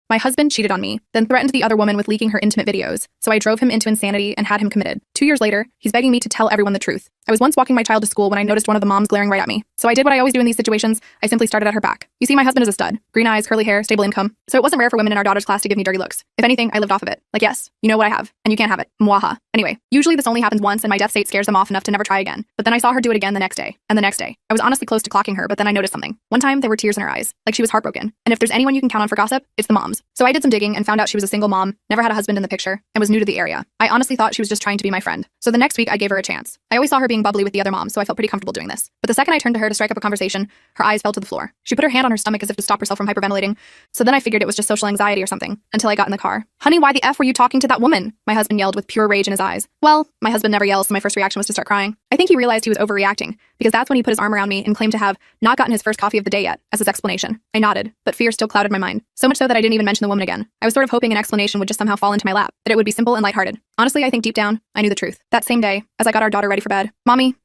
My husband cheated on me, then threatened the other woman with leaking her intimate videos, so I drove him into insanity and had him committed. 2 years later, he's begging me to tell everyone the truth. I was once walking my child to school when I noticed one of the moms glaring right at me. So I did what I always do in these situations. I simply started at her back. You see, my husband is a stud. Green eyes, curly hair, stable income. So it wasn't rare for women in our daughter's class to give me dirty looks. If anything, I lived off of it. Like, yes, you know what I have, and you can't have it. Mwaha. Anyway, usually this only happens once and my death state scares them off enough to never try again. But then I saw her do it again the next day, and the next day. I was honestly close to clocking her, but then I noticed something. One time, there were tears in her eyes, like she was heartbroken. And if there's anyone you can count on for gossip, it's the moms. So I did some digging and found out she was a single mom, never had a husband in the picture, and was new to the area. I honestly thought she was just trying to be my friend. So the next week, I gave her a chance. I always saw her being bubbly with the other moms, so I felt pretty comfortable doing this. But the second I turned to her to strike up a conversation, her eyes fell to the floor. She put her hand on her stomach as if to stop herself from hyperventilating. So then I figured it was just social anxiety or something, until I got in the car. Honey, why the F were you talking to that woman? My husband yelled with pure rage in his eyes. Well, my husband never yells, so my first reaction was to start crying. I think he realized he was overreacting, because that's when he put his arm around me and claimed to have not gotten his first coffee of the day yet, as his explanation. I nodded, but fear still clouded my mind. So much so that I didn't even mention the woman again. I was sort of hoping an explanation would just somehow fall into my lap, that it would be simple and lighthearted. Honestly, I think deep down, I knew the truth. That same day, as I got our daughter ready for bed,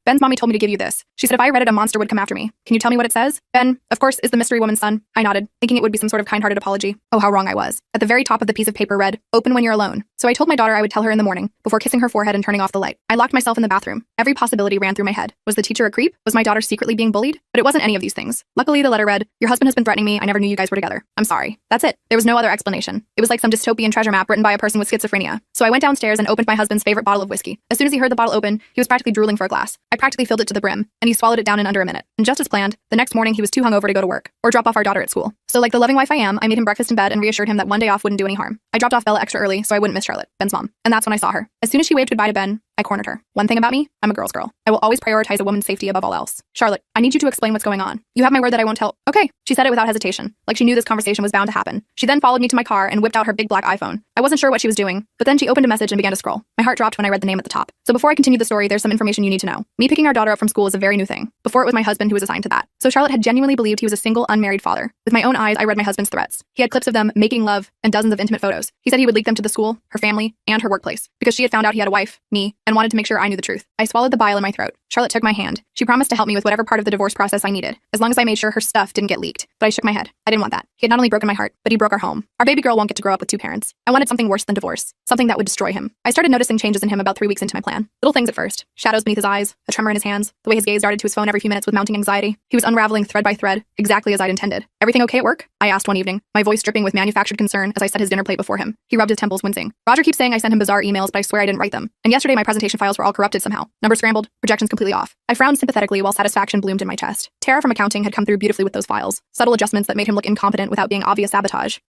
Ben's mommy told me to give you this. She said if I read it, a monster would come after me. Can you tell me what it says? Ben, of course, is the mystery woman's son. I nodded, thinking it would be some sort of kind-hearted apology. Oh, how wrong I was. At the very top of the piece of paper read, open when you're alone. So I told my daughter I would tell her in the morning, before kissing her forehead and turning off the light. I locked myself in the bathroom. Every possibility ran through my head. Was the teacher a creep? Was my daughter secretly being bullied? But it wasn't any of these things. Luckily, the letter read, your husband has been threatening me. I never knew you guys were together. I'm sorry. That's it. There was no other explanation. It was like some dystopian treasure map written by a person with schizophrenia. So I went downstairs and opened my husband's favorite bottle of whiskey. As soon as he heard the bottle open, he was practically drooling for a glass. I practically filled it to the brim, and he swallowed it down in under a minute. And just as planned, the next morning he was too hungover to go to work or drop off our daughter at school. So like the loving wife I am, I made him breakfast in bed and reassured him that one day off wouldn't do any harm. I dropped off Bella extra early so I wouldn't miss Charlotte, Ben's mom. And that's when I saw her. As soon as she waved goodbye to Ben, I cornered her. One thing about me, I'm a girl's girl. I will always prioritize a woman's safety above all else. Charlotte, I need you to explain what's going on. You have my word that I won't tell. Okay, she said it without hesitation, like she knew this conversation was bound to happen. She then followed me to my car and whipped out her big black iPhone. I wasn't sure what she was doing, but then she opened a message and began to scroll. My heart dropped when I read the name at the top. So before I continue the story, there's some information you need to know. Me picking our daughter up from school is a very new thing. Before it was my husband who was assigned to that. So Charlotte had genuinely believed he was a single, unmarried father. With my own eyes, I read my husband's threats. He had clips of them making love and dozens of intimate photos. He said he would leak them to the school, her family, and her workplace, because she had found out he had a wife, me, and wanted to make sure I knew the truth. I swallowed the bile in my throat. Charlotte took my hand. She promised to help me with whatever part of the divorce process I needed, as long as I made sure her stuff didn't get leaked. But I shook my head. I didn't want that. He had not only broken my heart, but he broke our home. Our baby girl won't get to grow up with two parents. I wanted something worse than divorce, something that would destroy him. I started noticing changes in him about 3 weeks into my plan. Little things at first. Shadows beneath his eyes, a tremor in his hands, the way his gaze darted to his phone every few minutes with mounting anxiety. He was unraveling thread by thread, exactly as I'd intended. Everything okay at work? I asked one evening, my voice dripping with manufactured concern as I set his dinner plate before him. He rubbed his temples, wincing. Roger keeps saying I sent him bizarre emails, but I swear I didn't write them. And yesterday my presentation files were all corrupted somehow. Numbers scrambled, projections completely off. I frowned sympathetically while satisfaction bloomed in my chest. Tara from accounting had come through beautifully with those files. Subtle adjustments that made him look incompetent without being obvious sabotage.